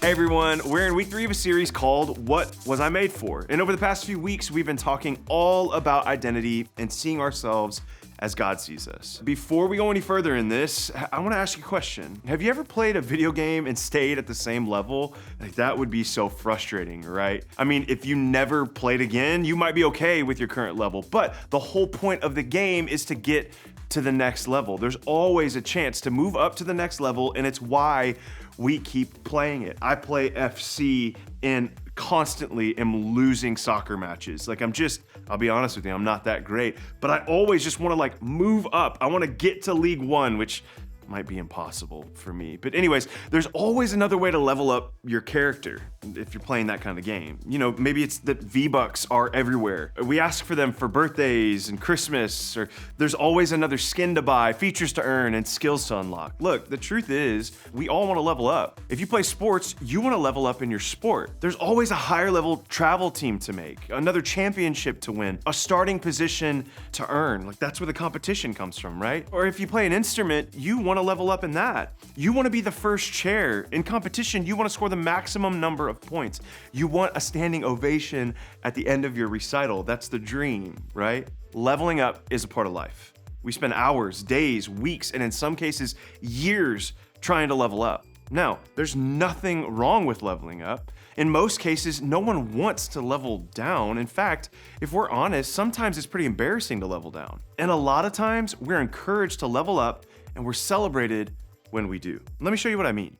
Hey everyone, we're in week 3 of a series called What Was I Made For? And over the past few weeks, we've been talking all about identity and seeing ourselves as God sees us. Before we go any further in this, I want to ask you a question. Have you ever played a video game and stayed at the same level? Like, that would be so frustrating, right? I mean, if you never played again, you might be okay with your current level, but the whole point of the game is to get to the next level. There's always a chance to move up to the next level, and it's why we keep playing it. I play FC and constantly am losing soccer matches. Like, I'll be honest with you, I'm not that great, but I always just want to move up. I want to get to League One, which might be impossible for me. But anyways, there's always another way to level up your character if you're playing that kind of game. You know, maybe it's that V-Bucks are everywhere. We ask for them for birthdays and Christmas, or there's always another skin to buy, features to earn, and skills to unlock. Look, the truth is, we all want to level up. If you play sports, you want to level up in your sport. There's always a higher level travel team to make, another championship to win, a starting position to earn. Like, that's where the competition comes from, right? Or if you play an instrument, you want to level up in that. You want to be the first chair. In competition, you want to score the maximum number of points. You want a standing ovation at the end of your recital. That's the dream, right? Leveling up is a part of life. We spend hours, days, weeks, and in some cases, years trying to level up. Now, there's nothing wrong with leveling up. In most cases, no one wants to level down. In fact, if we're honest, sometimes it's pretty embarrassing to level down. And a lot of times, we're encouraged to level up and we're celebrated when we do. Let me show you what I mean.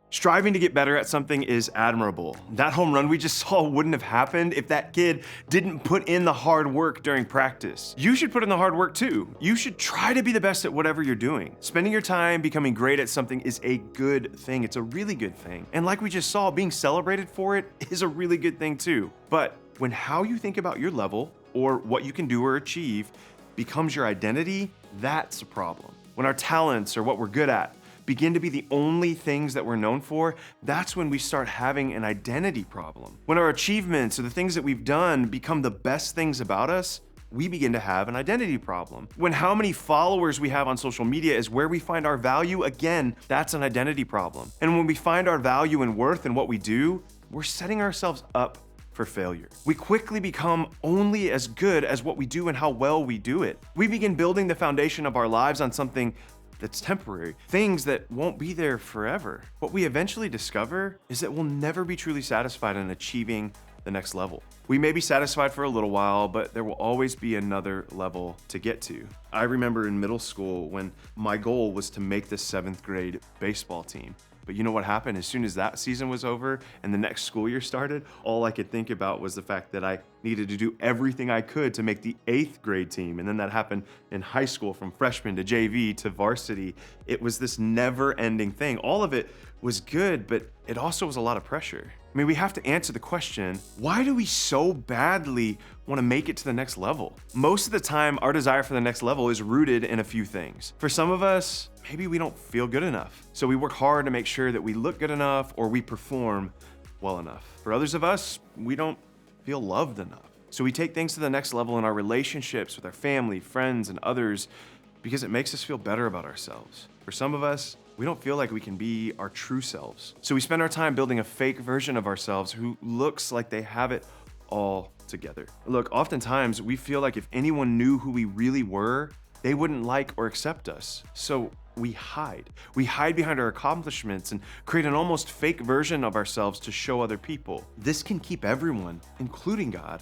Striving to get better at something is admirable. That home run we just saw wouldn't have happened if that kid didn't put in the hard work during practice. You should put in the hard work too. You should try to be the best at whatever you're doing. Spending your time becoming great at something is a good thing. It's a really good thing. And like we just saw, being celebrated for it is a really good thing too. But when how you think about your level or what you can do or achieve becomes your identity, that's a problem. When our talents or what we're good at begin to be the only things that we're known for, that's when we start having an identity problem. When our achievements or the things that we've done become the best things about us, we begin to have an identity problem. When how many followers we have on social media is where we find our value, again, that's an identity problem. And when we find our value and worth in what we do, we're setting ourselves up for failure. We quickly become only as good as what we do and how well we do it. We begin building the foundation of our lives on something that's temporary, things that won't be there forever. What we eventually discover is that we'll never be truly satisfied in achieving the next level. We may be satisfied for a little while, but there will always be another level to get to. I remember in middle school when my goal was to make the 7th grade baseball team. But you know what happened? As soon as that season was over and the next school year started, all I could think about was the fact that I needed to do everything I could to make the 8th grade team. And then that happened in high school, from freshman to JV to varsity. It was this never-ending thing. All of it was good, but it also was a lot of pressure. I mean, we have to answer the question, why do we so badly want to make it to the next level? Most of the time, our desire for the next level is rooted in a few things. For some of us, maybe we don't feel good enough. So we work hard to make sure that we look good enough or we perform well enough. For others of us, we don't feel loved enough. So we take things to the next level in our relationships with our family, friends, and others because it makes us feel better about ourselves. For some of us, we don't feel like we can be our true selves. So we spend our time building a fake version of ourselves who looks like they have it all together. Look, oftentimes we feel like if anyone knew who we really were, they wouldn't like or accept us. So we hide. We hide behind our accomplishments and create an almost fake version of ourselves to show other people. This can keep everyone, including God,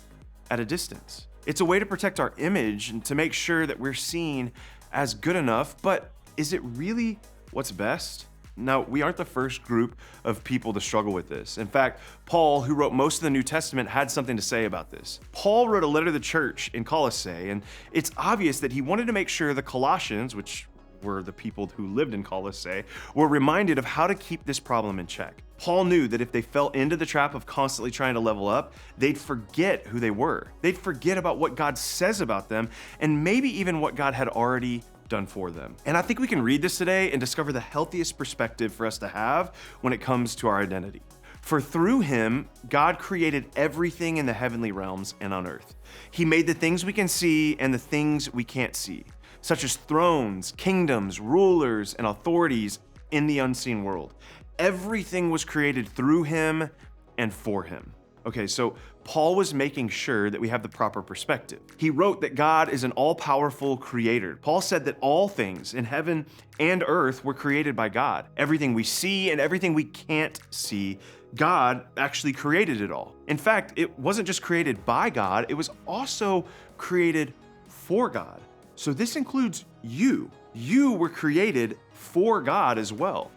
at a distance. It's a way to protect our image and to make sure that we're seen as good enough, but is it really what's best? Now, we aren't the first group of people to struggle with this. In fact, Paul, who wrote most of the New Testament, had something to say about this. Paul wrote a letter to the church in Colossae, and it's obvious that he wanted to make sure the Colossians, which were the people who lived in Colossae, were reminded of how to keep this problem in check. Paul knew that if they fell into the trap of constantly trying to level up, they'd forget who they were. They'd forget about what God says about them, and maybe even what God had already done for them. And I think we can read this today and discover the healthiest perspective for us to have when it comes to our identity. For through him, God created everything in the heavenly realms and on earth. He made the things we can see and the things we can't see, such as thrones, kingdoms, rulers, and authorities in the unseen world. Everything was created through him and for him. Okay, so Paul was making sure that we have the proper perspective. He wrote that God is an all-powerful creator. Paul said that all things in heaven and earth were created by God. Everything we see and everything we can't see, God actually created it all. In fact, it wasn't just created by God, it was also created for God. So this includes you. You were created for God as well.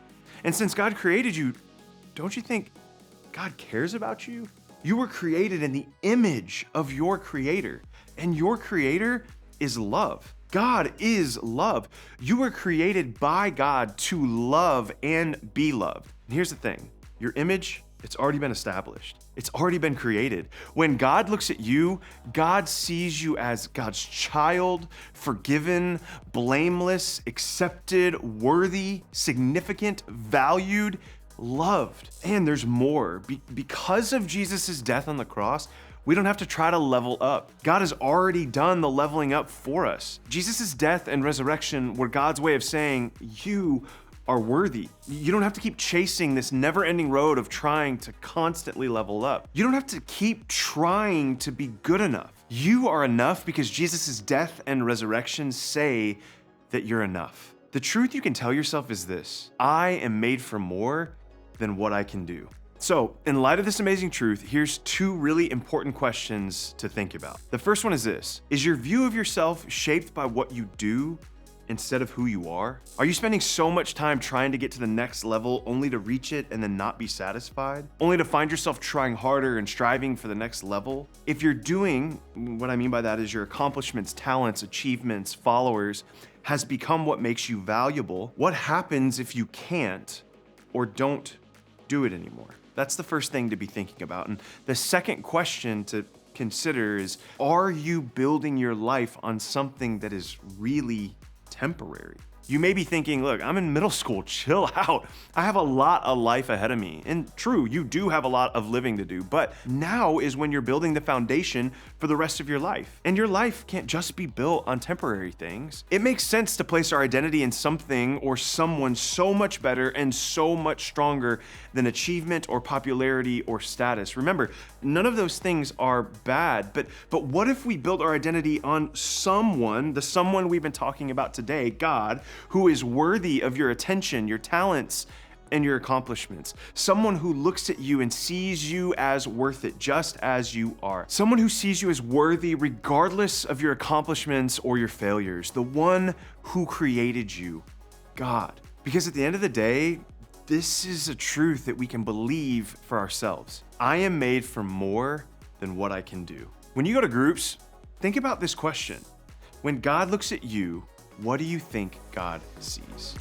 And since God created you, don't you think God cares about you? You were created in the image of your Creator, and your Creator is love. God is love. You were created by God to love and be loved. And here's the thing, your image, it's already been established. It's already been created. When God looks at you, God sees you as God's child, forgiven, blameless, accepted, worthy, significant, valued, loved. And there's more. Because of Jesus' death on the cross, we don't have to try to level up. God has already done the leveling up for us. Jesus' death and resurrection were God's way of saying, you are worthy. You don't have to keep chasing this never-ending road of trying to constantly level up. You don't have to keep trying to be good enough. You are enough because Jesus' death and resurrection say that you're enough. The truth you can tell yourself is this: I am made for more than what I can do. So, in light of this amazing truth, here's two really important questions to think about. The first one is this: is your view of yourself shaped by what you do instead of who you are? Are you spending so much time trying to get to the next level only to reach it and then not be satisfied? Only to find yourself trying harder and striving for the next level? If you're doing, what I mean by that is your accomplishments, talents, achievements, followers, has become what makes you valuable, what happens if you can't or don't do it anymore? That's the first thing to be thinking about. And the second question to consider is, are you building your life on something that is really temporary? You may be thinking, look, I'm in middle school, chill out. I have a lot of life ahead of me. And true, you do have a lot of living to do, but now is when you're building the foundation for the rest of your life. And your life can't just be built on temporary things. It makes sense to place our identity in something or someone so much better and so much stronger than achievement or popularity or status. Remember, none of those things are bad, but what if we build our identity on someone, the someone we've been talking about today, God, who is worthy of your attention, your talents, and your accomplishments. Someone who looks at you and sees you as worth it, just as you are. Someone who sees you as worthy regardless of your accomplishments or your failures. The one who created you, God. Because at the end of the day, this is a truth that we can believe for ourselves. I am made for more than what I can do. When you go to groups, think about this question. When God looks at you, what do you think God sees?